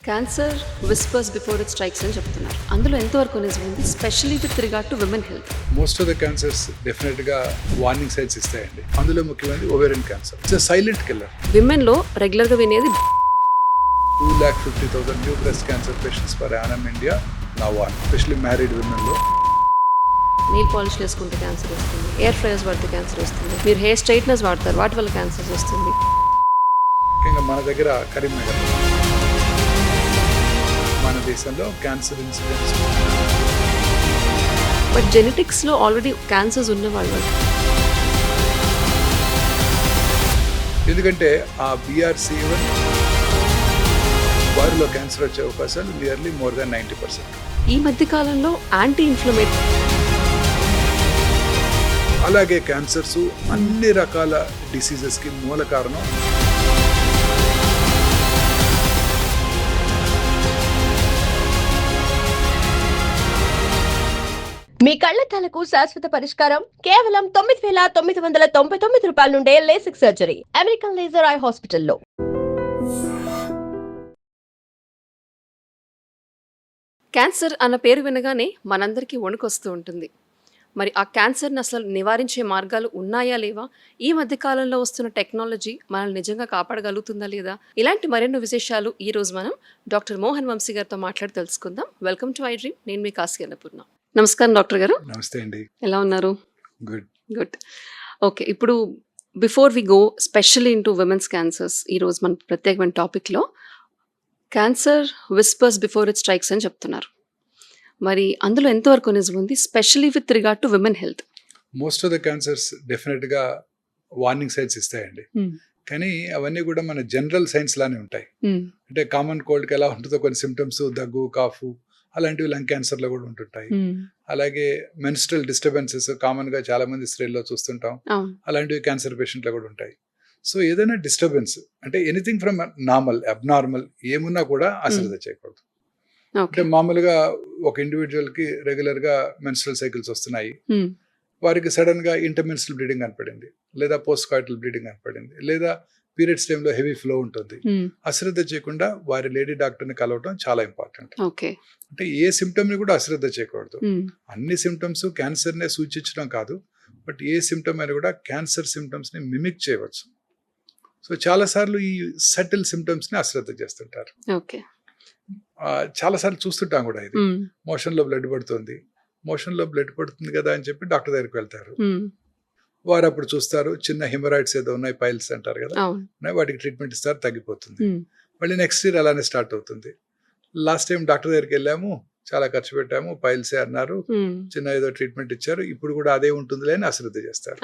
Cancer whispers before it strikes అని చెప్తున్నారు. అందులో ఎంతవరకు నిజం ఉంది, specially with regard to women health? Most of the cancers డెఫినెట్గా వార్నింగ్ సైన్స్ ఇస్తాయండి. అందులో ముఖ్యమైనది ovarian cancer. It's silent killer. విమెన్లో రెగ్యులర్గా వినేది 250,000 new breast cancer patients per annum India now on, especially married విమెన్లో. నెయిల్ పాలిష్ వేసుకుంటే క్యాన్సర్ వస్తుంది, ఎయిర్ ఫ్రైయర్స్ వాడితే క్యాన్సర్ వస్తుంది, మీరు హెయిర్ స్ట్రైట్నర్స్ వాడతారు, వాటి వల్ల క్యాన్సర్ వస్తుంది. ముఖ్యంగా మన దగ్గర కరీంనగర్, మన దేశంలో క్యాన్సర్ ఇన్సిడెన్స్. బట్ జెనెటిక్స్లో ఆల్రెడీ క్యాన్సర్స్ ఉన్న వాళ్ళు, ఎందుకంటే ఆ BRCA1 వారిలో క్యాన్సర్ వచ్చే అవకాశాలు నియర్లీ మోర్ దాన్ 90%. ఈ మధ్య కాలంలో యాంటీ ఇన్ఫ్లమేటరీ, అలాగే క్యాన్సర్స్ అన్ని రకాల డిసీజెస్కి మూల కారణం మీ కళ్లద్దాలకు శాశ్వత పరిష్కారం కేవలం 9,999 రూపాయల నుండే LASIK surgery American laser eye హాస్పిటల్లో. క్యాన్సర్ అన్న పేరు వినగానే మనందరికీ వణుకొస్తూ ఉంటుంది. మరి ఆ క్యాన్సర్ని అసలు నివారించే మార్గాలు ఉన్నాయా లేవా, ఈ మధ్య కాలంలో వస్తున్న టెక్నాలజీ మనల్ని నిజంగా కాపాడగలుగుతుందా లేదా, ఇలాంటి మరెన్నో విశేషాలు ఈ రోజు మనం డాక్టర్ మోహన్ వంశీ గారితో మాట్లాడి తెలుసుకుందాం. Welcome to I dream. నేను మీ కాశీ అన్నపూర్ణ. నమస్కారం డాక్టర్ గారు. నమస్తే అండి. ఎలా ఉన్నారు? గుడ్. గుడ్. ఓకే, ఇప్పుడు before we go specially into women's cancers, ఈరోజు మన ప్రత్యేకమైన టాపిక్లో cancer whispers before it strikes అని చెప్తున్నారు. మరి అందులో ఎంతవరకు నిజం ఉంది, specially with regard to women health? Most of the cancers డెఫినెట్గా వార్నింగ్ సైన్స్ ఇస్తాయండి. కానీ అవన్నీ కూడా మన జనరల్ సైన్స్ లానే ఉంటాయి. అంటే కామన్ కోల్డ్కి ఎలా ఉంటుందో కొన్ని సిమ్టమ్స్, దగ్గు, కాఫు, అలాంటివి లంగ్ క్యాన్సర్లో కూడా ఉంటుంటాయి. అలాగే మెన్స్ట్రల్ డిస్టర్బెన్సెస్ కామన్గా చాలా మంది స్త్రీల్లో చూస్తుంటాం, అలాంటివి క్యాన్సర్ పేషెంట్లో కూడా ఉంటాయి. సో ఏదైనా డిస్టర్బెన్స్ అంటే ఎనీథింగ్ ఫ్రమ్ నార్మల్, అబ్నార్మల్ ఏమున్నా కూడా అశ్రద్ధ చేయకూడదు. అంటే మామూలుగా ఒక ఇండివిజువల్కి రెగ్యులర్గా మెన్స్ట్రల్ సైకిల్స్ వస్తున్నాయి, వారికి సడన్గా ఇంటర్మెన్స్ట్రల్ బ్లీడింగ్ కనపడింది, లేదా పోస్ట్ కాయిటల్ బ్లీడింగ్ కనపడింది, లేదా పీరియడ్స్ టైంలో హెవీ ఫ్లో ఉంటుంది, అశ్రద్ధ చేయకుండా వారి లేడీ డాక్టర్ని కలవటం చాలా ఇంపార్టెంట్. అంటే ఏ సిమ్టమ్ని కూడా అశ్రద్ధ చేయకూడదు. అన్ని సిమ్టమ్స్ క్యాన్సర్నే సూచించడం కాదు, బట్ ఏ సిమ్టమ్ అయినా కూడా క్యాన్సర్ సిమ్టమ్స్ని మిమిక్ చేయవచ్చు. సో చాలాసార్లు ఈ సటిల్ సిమ్టమ్స్ని అశ్రద్ధ చేస్తుంటారు. చాలాసార్లు చూస్తుంటాం కూడా, ఇది మోషన్లో బ్లడ్ పడుతుంది, మోషన్లో బ్లడ్ పడుతుంది కదా అని చెప్పి డాక్టర్ దగ్గరికి వెళ్తారు. వారు అప్పుడు చూస్తారు చిన్న హిమరాయిడ్స్ ఏదో ఉన్నాయి, పైల్స్ అంటారు కదా, వాటికి ట్రీట్మెంట్ ఇస్తారు, తగ్గిపోతుంది. మళ్ళీ నెక్స్ట్ ఇయర్ అలానే స్టార్ట్ అవుతుంది. లాస్ట్ టైం డాక్టర్ దగ్గరికి వెళ్ళాము, చాలా ఖర్చు పెట్టాము, పైల్సే అన్నారు, చిన్న ఏదో ట్రీట్మెంట్ ఇచ్చారు, ఇప్పుడు కూడా అదే ఉంటుందిలే అని అశ్రద్ధ చేస్తారు.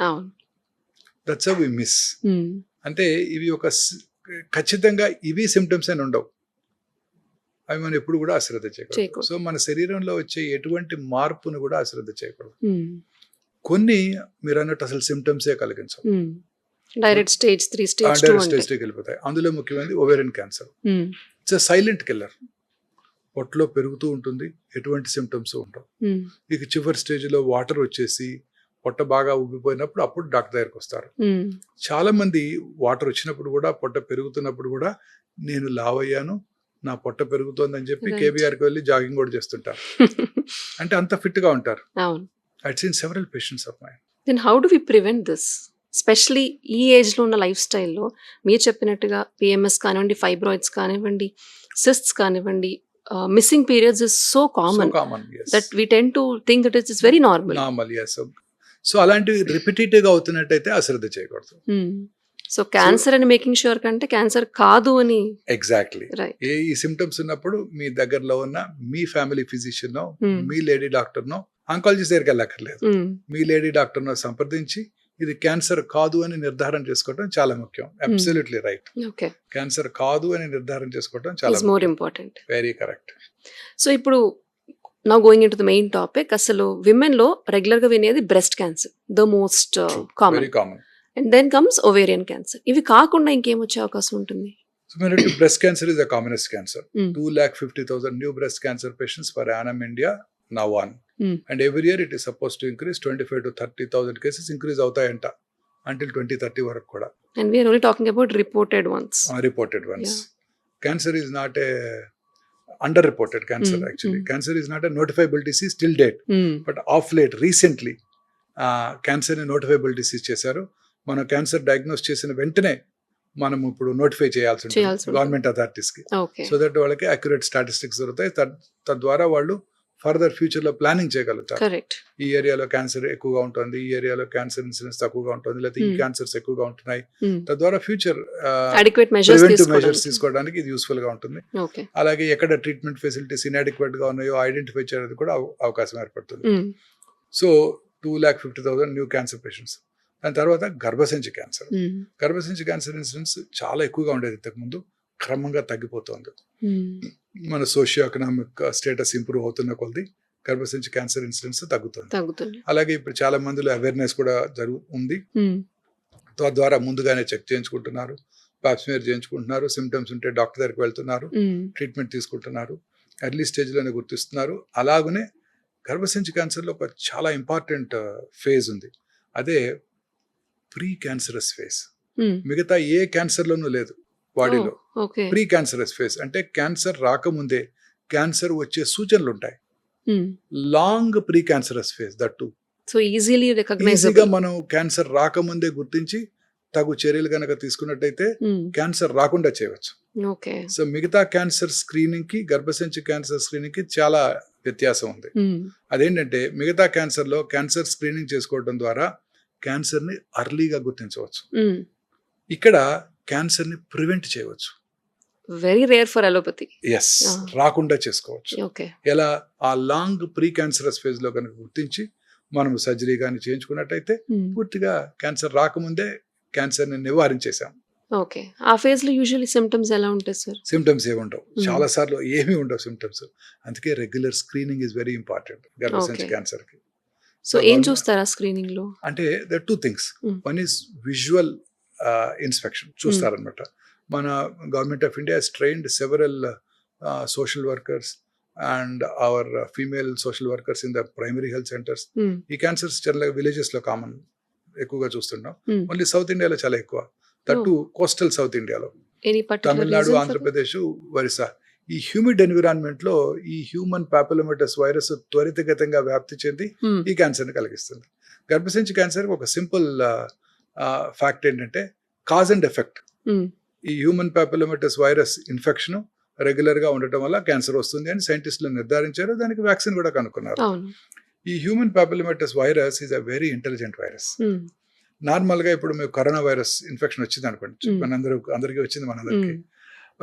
That's how we miss. అంటే ఇవి ఒక ఖచ్చితంగా ఇవి సిమ్టమ్స్ అని ఉండవు, అవి మనం ఎప్పుడు కూడా అశ్రద్ధ చేయకూడదు. సో మన శరీరంలో వచ్చే ఎటువంటి మార్పును కూడా అశ్రద్ధ చేయకూడదు. కొన్ని మీరు అన్నట్టు అసలు సిమ్టమ్సే కలిగించవు, డైరెక్ట్ స్టేజ్ 3 స్టేజ్కి వెళ్ళిపోతాయి. అందులో ముఖ్యమైనది ovarian cancer. It's silent killer. పొట్టలో పెరుగుతూ ఉంటుంది, ఎటువంటి సిమ్టమ్స్ ఉండవు. మీకు చివరి స్టేజ్లో వాటర్ వచ్చేసి పొట్ట బాగా ఉబ్బిపోయినప్పుడు అప్పుడు డాక్టర్ దగ్గరికి వస్తారు. చాలా మంది వాటర్ వచ్చినప్పుడు కూడా, పొట్ట పెరుగుతున్నప్పుడు కూడా నేను లావ్ అయ్యాను, నా పొట్ట పెరుగుతోందని చెప్పి KBRకి వెళ్ళి జాగింగ్ కూడా చేస్తుంటారు. అంటే అంత ఫిట్ గా ఉంటారు. I've seen several patients of mine. Then how do we prevent this? Especially ఈ ఏజ్లో ఉన్న లైఫ్ స్టైల్లో మీరు చెప్పినట్టుగా PMS కానివ్వండి, ఫైబ్రాయిడ్స్ కానివ్వండి, సిస్ట్స్ కానివ్వండి, missing periods is so common that we tend to think that it's very normal. yes. So అలాంటివి రిపిటేటివ్గా అవుతున్నట్టయితే అశ్రద్ధ చేయకూడదు. సో క్యాన్సర్ అని మేకింగ్ షూర్ కంటే క్యాన్సర్ కాదు అని. ఎగ్జాక్ట్లీ. ఈ సిమ్టమ్స్ ఉన్నప్పుడు మీ దగ్గరలో ఉన్న మీ ఫ్యామిలీ ఫిజిషియన్, మీ లేడీ డాక్టర్నో, ఆంకాలజిస్ట్ దగ్గరికి వెళ్ళక్కర్లేదు, మీ లేడీ డాక్టర్నో సంప్రదించి ఇది క్యాన్సర్ కాదు అని నిర్ధారణ చేసుకోవడం చాలా ముఖ్యం. Absolutely right. క్యాన్సర్ కాదు అని నిర్ధారణ చేసుకోవడం చాలా more important. Very correct. So ఇప్పుడు now going in to the main topic, అసలు విమెన్ లో రెగ్యులర్ గా వినేది breast cancer, the most common. And then comes ovarian cancer. ఇవి కాకుండా ఇంకేం వచ్చే అవకాశం ఉంటుంది? So breast cancer is the commonest cancer. 250,000 new breast cancer patients per annum India now on. And every year it is supposed to increase 25 to 30,000 cases increase అవుతాయంట until 2030 వరకు కూడా. And we are only talking about reported ones. Reported ones. Yeah. Cancer is not a under reported cancer. Actually cancer is not a notifiable disease till date, but of late recently క్యాన్సర్ని notifiable disease చేశారు. మనం cancer diagnose చేసిన వెంటనే మనం ఇప్పుడు notify చేయాల్సి ఉంటుంది government అథారిటీస్కి, so that వాళ్ళకి అక్యురేట్ స్టాటిస్టిక్స్ దొరుకుతాయి. తద్వారా వాళ్ళు ఫర్దర్ ఫ్యూచర్ లో ప్లానింగ్ చేయగలుగుతారు. ఈ ఏరియాలో క్యాన్సర్ ఎక్కువగా ఉంటుంది, ఈ ఏరియాలో క్యాన్సర్ ఇన్సిడెన్స్ తక్కువగా ఉంటుంది, లేకపోతే ఈ క్యాన్సర్స్ ఎక్కువగా ఉంటున్నాయి. తద్వారా ఫ్యూచర్ ప్రివెంటివ్ మెజర్స్ తీసుకోవడానికి ఇది యూస్ఫుల్ గా ఉంటుంది. అలాగే ఎక్కడ ట్రీట్మెంట్ ఫెసిలిటీస్ ఇన్అడిక్వేట్ గా ఉన్నాయో ఐడెంటిఫై చేయడానికి కూడా అవకాశం ఏర్పడుతుంది. So 2,50,000 new cancer patients. దాని తర్వాత గర్భసంచి క్యాన్సర్. గర్భసంచి క్యాన్సర్ ఇన్సిడెన్స్ చాలా ఎక్కువగా ఉండేది ఇంతకుముందు, క్రమంగా తగ్గిపోతుంది. మన సోషియో ఎకనామిక్ స్టేటస్ ఇంప్రూవ్ అవుతున్న కొద్ది గర్భసంచి క్యాన్సర్ ఇన్సిడెన్స్ తగ్గుతుంది. అలాగే ఇప్పుడు చాలా మందిలో అవేర్నెస్ కూడా ఉంది. తద్వారా ముందుగానే చెక్ చేయించుకుంటున్నారు, పాప్స్మియర్ చేయించుకుంటున్నారు, సిమ్టమ్స్ ఉంటే డాక్టర్ దగ్గరికి వెళ్తున్నారు, ట్రీట్మెంట్ తీసుకుంటున్నారు, ఎర్లీ స్టేజ్లోనే గుర్తిస్తున్నారు. అలాగనే గర్భసంచి క్యాన్సర్లో ఒక చాలా ఇంపార్టెంట్ ఫేజ్ ఉంది, అదే ప్రీ క్యాన్సరస్ ఫేజ్. మిగతా ఏ క్యాన్సర్లోనూ లేదు బాడీలో. ప్రీ క్యాన్సరస్ ఫేజ్ అంటే క్యాన్సర్ రాకముందే క్యాన్సర్ వచ్చే సూచనలు ఉంటాయి. Long pre cancerous phase that to. So ఈజీగా మనం క్యాన్సర్ రాకముందే గుర్తించి తగు చర్యలు కనుక తీసుకున్నట్టయితే క్యాన్సర్ రాకుండా చేయవచ్చు. సో మిగతా క్యాన్సర్ స్క్రీనింగ్ కి గర్భసంచి క్యాన్సర్ స్క్రీనింగ్ కి చాలా వ్యత్యాసం ఉంది. అదేంటంటే మిగతా క్యాన్సర్ లో క్యాన్సర్ స్క్రీనింగ్ చేసుకోవడం ద్వారా క్యాన్సర్ ని అర్లీగా గుర్తించవచ్చు. ఇక్కడ క్యాన్సర్ ని ప్రివెంట్ చేయవచ్చు. Very rare for allopathy. Yes, రాకుండా చేసుకోవచ్చు. ఎలా? ఆ లాంగ్ ప్రీ క్యాన్సరస్ ఫేజ్ లో కనుక గుర్తించి మనం సర్జరీ కానీ చేయించుకున్నట్టయితే పూర్తిగా క్యాన్సర్ రాకముందే క్యాన్సర్ ని నివారించేసాం. ఓకే. ఆ ఫేజ్ లో యూజువల్లీ సిమ్టమ్స్ ఎలా ఉంటాయి సార్? సిమ్టమ్స్ ఏమి ఉండవు, చాలా సార్లు ఏమీ ఉండవు సిమ్టమ్స్. అందుకే regular screening is very important గర్భసంచి క్యాన్సర్ కి. సో ఏం చూస్తారా స్క్రీనింగ్ లో? అంటే there two things. One is visual inspection చూస్తారనమాట. మన government of India has trained several social workers and our female social workers in the primary health centres. ఈ cancers జనరల్గా విలేజెస్ లో కామన్ ఎక్కువగా చూస్తున్నాం. ఓన్లీ సౌత్ ఇండియాలో చాలా ఎక్కువ, దట్టు కోస్టల్ సౌత్ ఇండియాలో, తమిళనాడు, ఆంధ్రప్రదేశ్, ఒరిస్సా. ఈ హ్యూమిడ్ ఎన్విరాన్మెంట్ లో ఈ హ్యూమన్ పాపిలోమాటస్ వైరస్ త్వరితగతంగా వ్యాప్తి చెంది ఈ క్యాన్సర్ ని కలిగిస్తుంది. గర్భసంచి క్యాన్సర్ ఒక సింపుల్ ఫ్యాక్ట్ ఏంటంటే కాజ్ అండ్ ఎఫెక్ట్. ఈ human papillomatous virus infection regular గా ఉండటం వల్ల క్యాన్సర్ వస్తుంది అని సైంటిస్టులు నిర్ధారించారు. దానికి వ్యాక్సిన్ కూడా కనుక్కున్నారు. ఈ human papillomatous virus is a very intelligent virus. Normal గా ఇప్పుడు మీకు కరోనా వైరస్ ఇన్ఫెక్షన్ వచ్చింది అనుకోండి, అందరికీ వచ్చింది. మనందరికి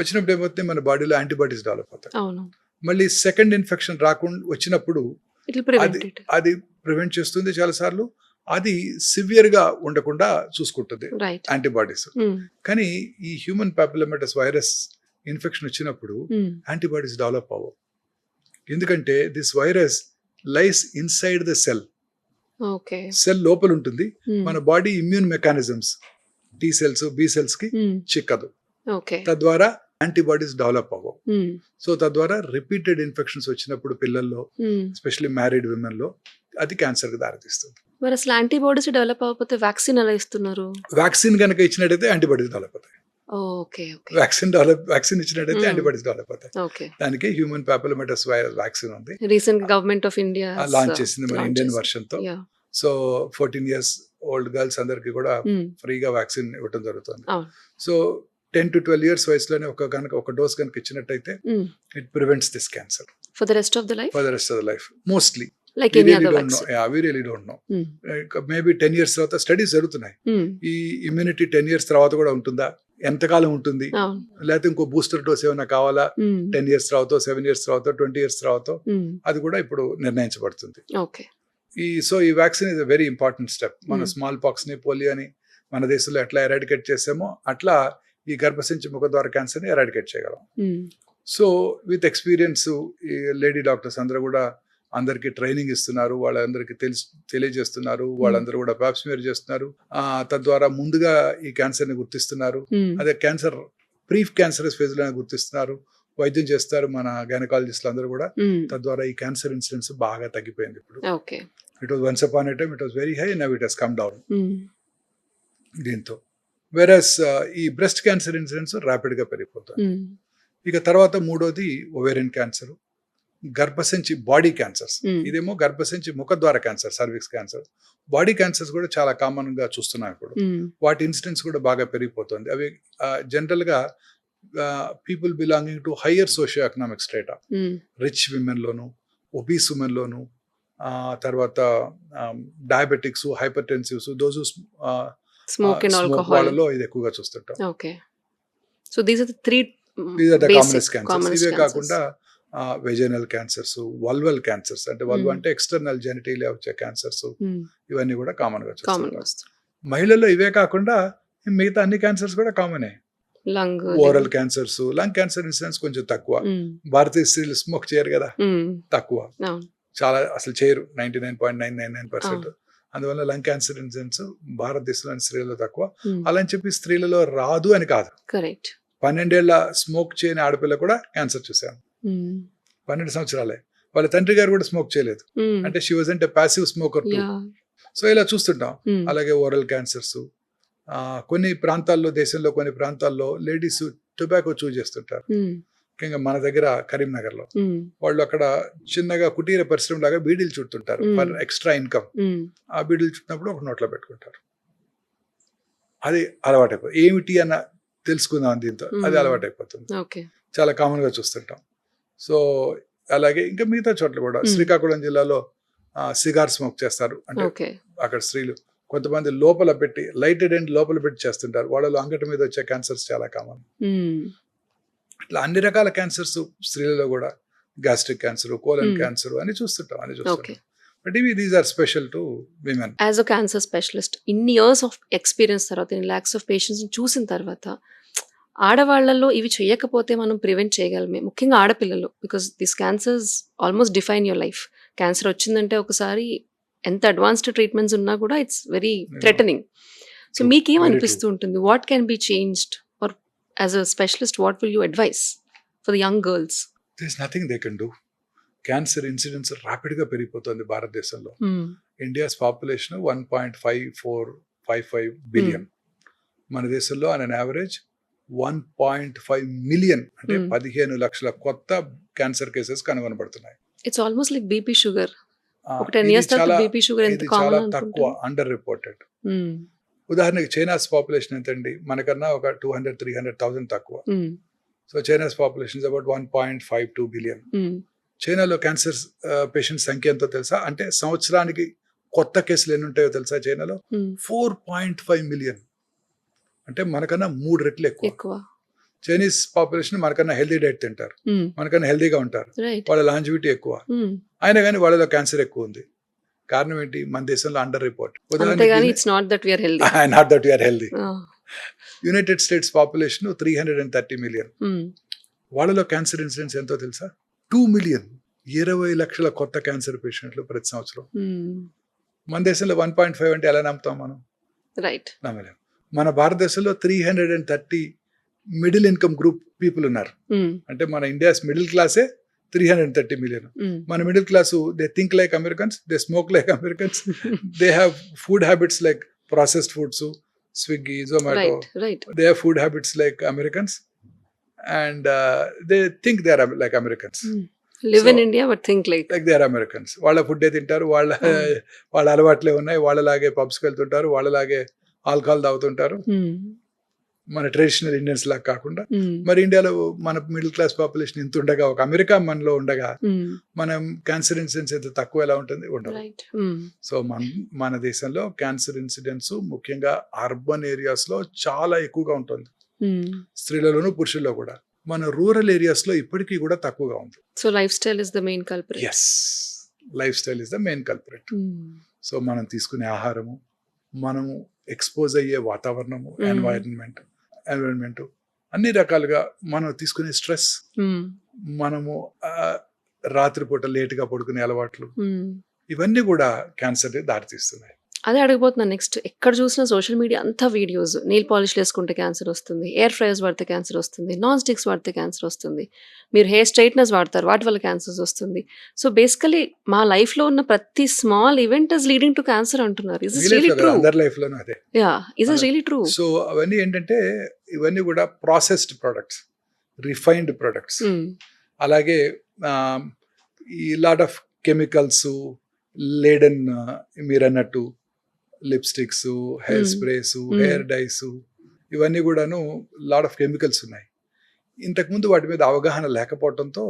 వచ్చినప్పుడు ఏమవుతుంది, మన బాడీలో యాంటీబాడీస్ డెవలప్ అవుతాయి. మళ్ళీ సెకండ్ ఇన్ఫెక్షన్ రాకుండా వచ్చినప్పుడు అది ప్రివెంట్ చేస్తుంది చాలా సార్లు. అది సివియర్ గా ఉండకుండా చూసుకుంటుంది యాంటీబాడీస్. కానీ ఈ హ్యూమన్ పాపిలోమాటస్ వైరస్ ఇన్ఫెక్షన్ వచ్చినప్పుడు యాంటీబాడీస్ డెవలప్ అవ్వవు. ఎందుకంటే this virus lies inside the cell. Cell లోపల ఉంటుంది. మన body immune mechanisms T cells, B cells కి చిక్కదు. తద్వారా యాంటీబాడీస్ డెవలప్ అవ్వవు. సో తద్వారా రిపీటెడ్ ఇన్ఫెక్షన్స్ వచ్చినప్పుడు పిల్లల్లో, ఎస్పెషల్లీ మ్యారీడ్ విమెన్ లో, అది క్యాన్సర్ కి దారితీస్తుంది. మరి అసలు యాంటీబాడీస్ డెవలప్ అవ్వకపోతే వ్యాక్సిన్ ఎలా ఇస్తున్నారు? వ్యాక్సిన్ కనుక ఇచ్చినట్టయితే యాంటీబాడీస్ డెవలప్ అవుతాయి. వ్యాక్సిన్ ఇచ్చినట్టయితే యాంటీబాడీస్ డెవలప్ అవుతాయి. దానికి హ్యూమన్ పాపిలోమాటస్ వైరస్ వ్యాక్సిన్ ఉంది. Recent government of India launch చేసింది మన ఇండియన్ వర్షన్ తో. సో 14 years ఓల్డ్ గర్ల్స్ అందరికి కూడా ఫ్రీగా వ్యాక్సిన్ ఇవ్వడం జరుగుతుంది. సో 10 to 12 years వయసులోనే ఒక డోస్ కనుక ఇచ్చినట్టయితే it prevents this cancer for the rest of the life. Mostly like any other vaccine. We really don't know. Maybe 10 years తర్వాత స్టడీస్ జరుగుతున్నాయి. ఈ ఇమ్యూనిటీ 10 years తర్వాత కూడా ఉంటుందా, ఎంతకాలం ఉంటుంది, లేకపోతే ఇంకో బూస్టర్ డోస్ ఏమైనా కావాలా 10 years తర్వాత, 7 years తర్వాత, 20 years తర్వాత, అది కూడా ఇప్పుడు నిర్ణయించబడుతుంది. ఈ vaccine is a very important step. మన స్మాల్ పాక్స్ ని, పోలియోని మన దేశంలో ఎట్లా ఎరాడికేట్ చేసామో అట్లా ఈ గర్భసంచి ముఖద్వార క్యాన్సర్ ని ఎరాడికేట్ చేయగలం. సో విత్ ఎక్స్పీరియన్స్ ఈ లేడీ డాక్టర్స్ అందరూ కూడా అందరికి ట్రైనింగ్ ఇస్తున్నారు, వాళ్ళందరికి తెలియజేస్తున్నారు, వాళ్ళందరూ కూడా పాప్స్మియర్ చేస్తున్నారు. తద్వారా ముందుగా ఈ క్యాన్సర్ ని గుర్తిస్తున్నారు. అదే క్యాన్సర్ ప్రీ క్యాన్సరస్ ఫేజ్ లోనే గుర్తిస్తున్నారు, వైద్యం చేస్తారు మన గైనకాలజిస్టులు అందరూ కూడా. తద్వారా ఈ క్యాన్సర్ ఇన్సిడెన్స్ బాగా తగ్గిపోయింది. ఇప్పుడు it was once upon A time it was very high, now it has come down దీంతో. వెరస్ ఈ బ్రెస్ట్ క్యాన్సర్ ఇన్సిడెన్స్ ర్యాపిడ్ గా పెరిగిపోతుంది. ఇక తర్వాత మూడోది ఒవేరియన్ క్యాన్సర్, గర్భసంచి బాడీ క్యాన్సర్స్. ఇదేమో గర్భసంచి ముఖద్వార cancer, cervix cancer. Body cancers కూడా చాలా కామన్ గా చూస్తున్నాం ఇప్పుడు. వాటి ఇన్సిడెన్స్ కూడా బాగా పెరిగిపోతుంది. అవి జనరల్ గా people belonging to higher socio economic strata, rich women లోను, ఒబీస్ ఉమెన్ లోను, తర్వాత diabetics, hypertensives, those smoke and alcohol వాళ్ళలో ఇది ఎక్కువగా చూస్తుంటాం. Okay. So these are the three commonest cancers. ఇవే కాకుండా వెజైనల్ క్యాన్సర్స్, వల్వల్ క్యాన్సర్స్, అంటే వల్వ అంటే ఎక్స్టర్నల్ జెనిటేలియా వచ్చే క్యాన్సర్స్, ఇవన్నీ కూడా కామన్ గా చూస్తుంటాం. మహిళల్లో ఇవే కాకుండా మిగతా అన్ని క్యాన్సర్స్ కూడా కామనే. Lung, oral cancers, lung cancer incidence కొంచెం తక్కువ. భారతీయ స్త్రీలు స్మోక్ చేయరు కదా, తక్కువ, చాలా అసలు చేయరు, 99.999%. అందువల్ల లంగ్ క్యాన్సర్ ఇన్సిడెన్స్ భారతదేశంలోని స్త్రీలలో తక్కువ. అలా అని చెప్పి స్త్రీలలో రాదు అని కాదు. కరెక్ట్. 12 ఏళ్ల స్మోక్ చేయని ఆడపిల్ల కూడా క్యాన్సర్ చూసాను. 12 సంవత్సరాలే. వాళ్ళ తండ్రి గారు కూడా స్మోక్ చేయలేదు, అంటే షీ వాజ్ అంటే ప్యాసివ్ స్మోకర్ టూ. సో ఇలా చూస్తుంటాం. అలాగే ఓరల్ క్యాన్సర్స్, కొన్ని ప్రాంతాల్లో, దేశంలో కొన్ని ప్రాంతాల్లో లేడీస్ టొబాకో చూ చేస్తుంటారు. ముఖ్యంగా మన దగ్గర కరీంనగర్ లో వాళ్ళు అక్కడ చిన్నగా కుటీర పరిశ్రమ లాగా బీడీలు చుడుతుంటారు ఫర్ ఎక్స్ట్రా ఇన్కమ్. ఆ బీడీలు చుట్టినప్పుడు ఒక నోట్లో పెట్టుకుంటారు. అది అలవాటైపోతుంది. ఏమిటి అన్న తెలుసుకుందాం దీంతో, అది అలవాటైపోతుంది. చాలా కామన్ గా చూస్తుంటాం. సో అలాగే ఇంకా మిగతా చోట్ల కూడా, శ్రీకాకుళం జిల్లాలో సిగార్ స్మోక్ చేస్తారు. అంటే అక్కడ స్త్రీలు కొంతమంది లోపల పెట్టి, లైటెడ్ అండ్ లోపల పెట్టి చేస్తుంటారు. వాళ్ళలో అంగటి మీద వచ్చే క్యాన్సర్స్ చాలా కామన్. ఇట్లా అన్ని రకాల క్యాన్సర్స్ స్త్రీలలో కూడా, గ్యాస్ట్రిక్ క్యాన్సర్, కోలన్ క్యాన్సర్ అని చూస్తుంటాం. బట్ ఇవి these are special to women. As a cancer specialist, ఇన్ని ఇయర్స్ ఆఫ్ ఎక్స్పీరియన్స్ తర్వాత, ఇన్ని లాక్స్ ఆఫ్ పేషెంట్స్ చూసిన తర్వాత, ఆడవాళ్లలో ఇవి చేయకపోతే మనం ప్రివెంట్ చేయగలమే, ముఖ్యంగా ఆడపిల్లలు. Because this cancers almost define your life. Cancer వచ్చిందంటే ఒకసారి ఎంత అడ్వాన్స్డ్ ట్రీట్మెంట్స్ ఉన్నా కూడా ఇట్స్ వెరీ థ్రెటనింగ్. సో మీకేం అనిపిస్తూ ఉంటుంది? What can be changed, or as a specialist what will you advise for the young girls? There is nothing they can do. Cancer incidence rapid గా పెరిగిపోతుంది భారతదేశంలో. India's population 1.5455 billion. మన దేశంలో on an average 1.5 million, అంటే 15 లక్షల కొత్త cancer cases కనుగొనబడుతున్నాయి. It's almost like BP sugar. ఒక 10 years తర్వాత బీపీ షుగర్ ఎంత కామన్ చాలా తక్కువ, అండర్ రిపోర్టెడ్. ఉదాహరణకి చైనాస్ పాపులేషన్ ఎంతండి? మనకన్నా ఒక 200,000-300,000 తక్కువ. So China's population is about 1.52 billion. చైనాలో క్యాన్సర్ పేషెంట్ సంఖ్య ఎంతో తెలుసా? అంటే సంవత్సరానికి కొత్త కేసులు ఎన్ని ఉంటాయో తెలుసా చైనాలో? 4.5 మిలియన్. అంటే మనకన్నా 3 రెట్లు ఎక్కువ. చైనీస్ పాపులేషన్ మనకన్నా హెల్దీ డైట్ తింటారు, మనకన్నా హెల్దీగా ఉంటారు, వాళ్ళ లాంజివిటీ ఎక్కువ. అయినా కానీ వాళ్ళలో క్యాన్సర్ ఎక్కువ ఉంది. కారణం ఏంటి? మన దేశంలో under report. United states population 330 million. వాళ్ళలో క్యాన్సర్ ఇన్సిడెన్స్ ఎంతో తెలుసా? 2 మిలియన్. 20 లక్షల కొత్త క్యాన్సర్ పేషెంట్లు ప్రతి సంవత్సరం. మన దేశంలో 1.5 అంటే ఎలా నమ్ముతాం మనం? నమ్మలేం. మన భారతదేశంలో 330 మిడిల్ ఇన్కమ్ గ్రూప్ పీపుల్ ఉన్నారు. అంటే మన ఇండియాస్ మిడిల్ క్లాసే 330 మిలియన్. మన middle class, they think like Americans, they smoke like Americans, they have food habits like processed foods, Swiggy, Zomato. They have food habits like Americans and they think they are like Americans. Live in India but think like they are Americans. వాళ్ళ food తింటారు, వాళ్ళ అలవాట్లే ఉన్నాయి, వాళ్ళలాగే పబ్స్కి వెళ్తుంటారు, వాళ్ళలాగే alcohol తాగుతుంటారు. మన traditional Indians లాగా కాకుండా. మరి ఇండియాలో మన మిడిల్ క్లాస్ పాపులేషన్ ఇంత ఉండగా, ఒక అమెరికా మనలో ఉండగా, మనం క్యాన్సర్ ఇన్సిడెన్స్ ఎంత తక్కువ ఎలా ఉంటుంది? ఉండదు. సో మన దేశంలో క్యాన్సర్ ఇన్సిడెన్స్ ముఖ్యంగా అర్బన్ ఏరియాస్ లో చాలా ఎక్కువగా ఉంటుంది, స్త్రీలలోనూ పురుషుల్లో కూడా. మన రూరల్ ఏరియాస్ లో ఇప్పటికీ కూడా తక్కువగా ఉంది. So life style is the main culprit. yes, life style is the main culprit. So మనం తీసుకునే ఆహారము, మనము ఎక్స్పోజ్ అయ్యే వాతావరణము, ఎన్వైరన్మెంట్ అన్ని రకాలుగా, మనం తీసుకునే స్ట్రెస్, మనము రాత్రిపూట లేటుగా పడుకునే అలవాట్లు, ఇవన్నీ కూడా క్యాన్సర్ దారితీస్తున్నాయి. అదే అడగబోతున్నాను నెక్స్ట్. ఎక్కడ చూసినా సోషల్ మీడియా అంతా వీడియోస్, నెయిల్ పాలిష్లు వేసుకుంటే క్యాన్సర్ వస్తుంది, ఎయిర్ ఫ్రైయర్స్ వాడితే క్యాన్సర్ వస్తుంది, నాన్ స్టిక్స్ వాడితే క్యాన్సర్ వస్తుంది, మీరు హెయిర్ స్ట్రైట్నర్స్ వాడతారు వాటి వల్ల క్యాన్సర్స్ వస్తుంది. సో బేసికలీ మా లైఫ్ లో ఉన్న ప్రతి small event is leading to cancer అంటున్నారు. Is it really true? అందరి లైఫ్ లోనూ అదే. Yeah, is it really true? So అవన్నీ ఏంటంటే, ఇవన్నీ కూడా ప్రాసెస్డ్ ప్రొడక్ట్స్. రిఫైన్డ్ ప్రొడక్ట్స్, అలాగే ఈ లాట్ ఆఫ్ కెమికల్స్ లేడన్, మీరు అన్నట్టు lipsticks, hair sprays, hair dyes, ఇవన్నీ కూడాను లాట్ ఆఫ్ కెమికల్స్ ఉన్నాయి. ఇంతకుముందు వాటి మీద అవగాహన లేకపోవడంతో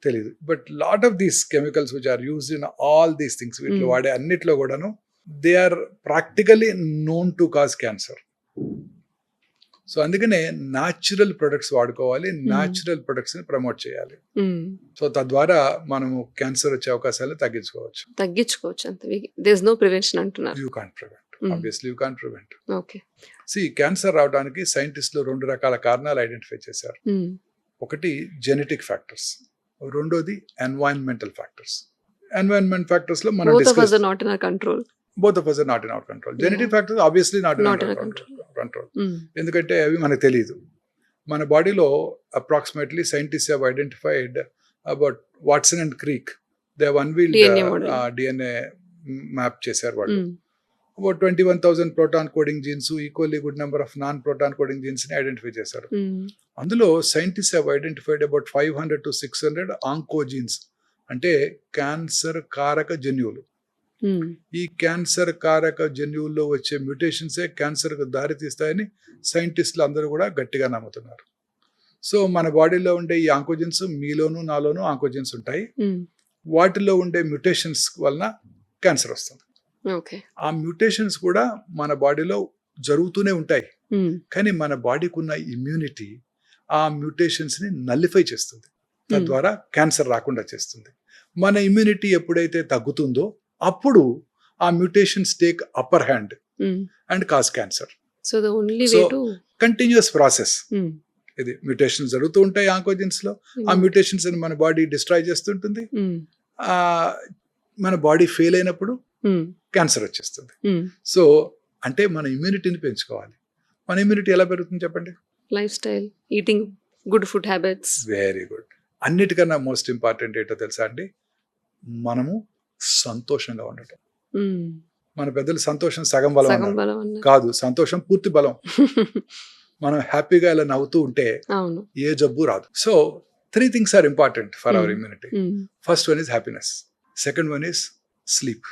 తెలియదు. But lot of these chemicals which are used in all these things, వీటిలో వాడే అన్నిట్లో కూడాను they are practically known to cause cancer. So అందుకనే న్యాచురల్ ప్రొడక్ట్స్ వాడుకోవాలి, న్యాచురల్ ప్రొడక్ట్స్ ని ప్రమోట్ చేయాలి. సో తద్వారా మనము క్యాన్సర్ వచ్చే అవకాశాలు తగ్గించుకోవచ్చు. అంతే, దేర్ ఇస్ నో ప్రివెన్షన్ అంటున్నారు. You can't prevent, obviously you can't prevent. Okay. Cancer రావడానికి సైంటిస్టులు 2 రకాల కారణాలు ఐడెంటిఫై చేశారు. ఒకటి జెనెటిక్ ఫ్యాక్టర్స్, రెండోది ఎన్వైరన్మెంటల్ ఫ్యాక్టర్స్. ఎన్వైరన్మెంట్ ఫ్యాక్టర్స్ లో మనం both of us are not in our control. Genetic factors obviously not in our control. ఎందుకంటే అవి మనకు తెలియదు. మన బాడీలో approximately scientist have identified about Watson and creek, they have unveiled DNA map చేశారు వాళ్ళు. about 21,000 proton coding genes, equally good number of non-proton coding genes ని identify చేశారు. అందులో scientist have identified about 500 to 600 oncogenes, అంటే cancer కారక జన్యువులు. ఈ cancer కారక జన్యువుల్లో వచ్చే మ్యూటేషన్సే క్యాన్సర్ కు దారి తీస్తాయని సైంటిస్టులు అందరూ కూడా గట్టిగా నమ్ముతున్నారు. సో మన బాడీలో ఉండే ఈ ఆంకోజెన్స్, మీలోను నాలోను ఆంకోజెన్స్ ఉంటాయి. వాటిలో ఉండే మ్యూటేషన్స్ వలన క్యాన్సర్ వస్తుంది. ఆ మ్యూటేషన్స్ కూడా మన బాడీలో జరుగుతూనే ఉంటాయి, కానీ మన బాడీకి ఉన్న ఇమ్యూనిటీ ఆ మ్యూటేషన్స్ ని నల్లిఫై చేస్తుంది, తద్వారా క్యాన్సర్ రాకుండా చేస్తుంది. మన ఇమ్యూనిటీ ఎప్పుడైతే తగ్గుతుందో అప్పుడు ఆ mutations take upper hand and cause cancer. So the only way to continuous process ఇది. మ్యూటేషన్స్ జరుగుతూ ఉంటాయి ఆంకోజెన్స్ లో, ఆ మ్యూటేషన్స్ ని మన బాడీ డిస్ట్రాయ్ చేస్తుంటుంది. మన బాడీ ఫెయిల్ అయినప్పుడు క్యాన్సర్ వచ్చేస్తుంది. సో అంటే మన ఇమ్యూనిటీని పెంచుకోవాలి. మన ఇమ్యూనిటీ ఎలా పెరుగుతుంది చెప్పండి? Life style, eating good food habits. Very good. అన్నిటికన్నా మోస్ట్ ఇంపార్టెంట్ ఏంటో తెలుసా అండి? మనము సంతోషంగా ఉండటం. మన పెద్దలు సంతోషం సగం బలం కాదు, సంతోషం పూర్తి బలం. మనం హ్యాపీగా ఇలా నవ్వుతూ ఉంటే ఏ జబ్బు రాదు. So 3 things are important for our immunity. First one is happiness. Second one is sleep.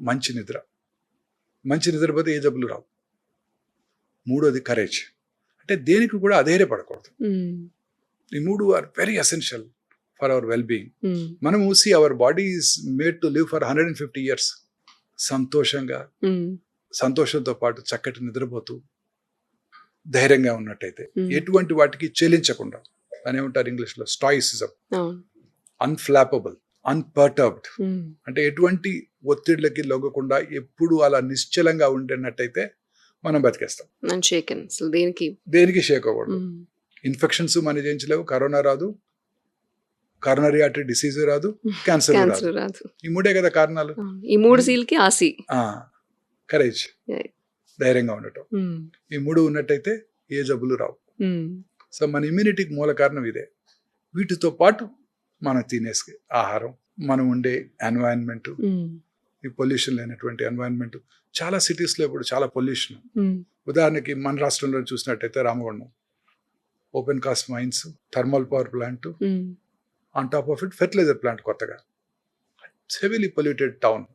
మంచి నిద్ర. మంచి నిద్రపోతే ఏ జబ్బులు రావు. మూడోది కరేజ్, అంటే దేనికి కూడా అధైర్యపడకూడదు. ఈ 3 are very essential for our well-being. మనము our body is made to live for 150 years. సంతోషంతో పాటు చక్కటి నిద్రపోతూ ధైర్యంగా ఉన్నట్టయితే, ఎటువంటి వాటికి చెలించకుండా, అని ఏమంటారు ఇంగ్లీష్ లో స్టాయిసిజం, అన్ఫ్లాపబుల్, అన్పర్టర్బ్డ్, అంటే ఎటువంటి ఒత్తిడిలకి లొంగకుండా ఎప్పుడు అలా నిశ్చలంగా ఉండేటట్టయితే మనం బతికేస్తాం. దేనికి షేక్ అవ్వకూడదు. ఇన్ఫెక్షన్స్ మనం జయించలేవు, కరోనా రాదు, కరోనరీ ఆర్టరీ డిసీజ్ రాదు, క్యాన్సర్ రాదు. ఈ 3 కదా కారణాలు. ఈ 3 సీల్కి ఆసి, కరేజ్, ధైర్యంగా ఉండటం, ఈ 3 ఉన్నట్టయితే ఏ జబ్బులు రావు. సో మన ఇమ్యూనిటీకి మూల కారణం ఇదే. వీటితో పాటు మనం తినే ఆహారం, మనం ఉండే ఎన్వైరన్మెంట్, ఈ పొల్యూషన్ లేనటువంటి ఎన్వైరన్మెంట్. చాలా సిటీస్ లో ఇప్పుడు చాలా పొల్యూషన్. ఉదాహరణకి మన రాష్ట్రంలో చూసినట్టయితే Ramagundam, open cast mines, thermal power plant, on top of it fertilizer plant కొత్తగా. Heavily polluted town.